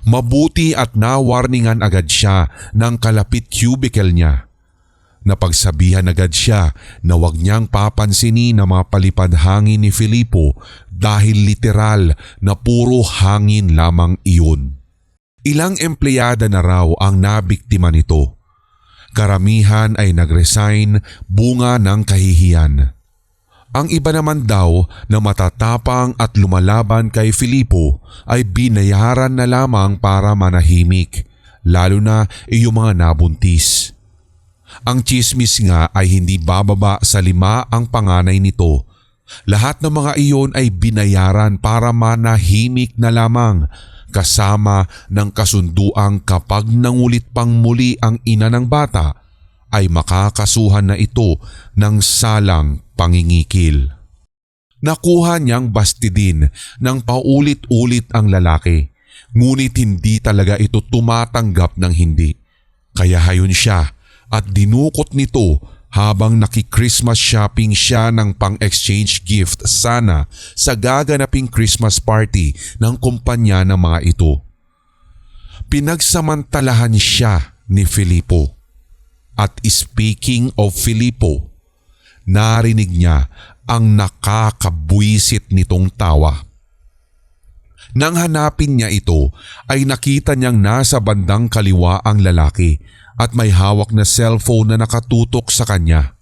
Mabuti at nawarningan agad siya ng kalapit cubicle niya. Napagsabihan agad siya na huwag niyang papansinin na mapalipad hangin ni Filipo dahil literal na puro hangin lamang iyon. Ilang empleyada na raw ang nabiktima nito. Karamihan ay nag-resign bunga ng kahihiyan. Ang iba naman daw na matatapang at lumalaban kay Filipo ay binayaran na lamang para manahimik, lalo na iyong mga nabuntis. Ang tsismis nga ay hindi bababa sa 5 ang panganay nito. Lahat ng mga iyon ay binayaran para manahimik na lamang, kasama ng kasunduang kapag nangulit pang muli ang ina ng bata ay makakasuhan na ito ng salang pangingikil. Nakuha niyang bastidin ng paulit-ulit ang lalaki, ngunit hindi talaga ito tumatanggap ng hindi. Kaya hayon siya at dinukot nito habang naki-Christmas shopping siya ng pang-exchange gift sana sa gaganaping Christmas party ng kumpanya ng mga ito. Pinagsamantalahan siya ni Filipo. At speaking of Filipo, narinig niya ang nakakabwisit nitong tawa. Nang hanapin niya ito ay nakita niyang nasa bandang kaliwa ang lalaki at may hawak na cellphone na nakatutok sa kanya.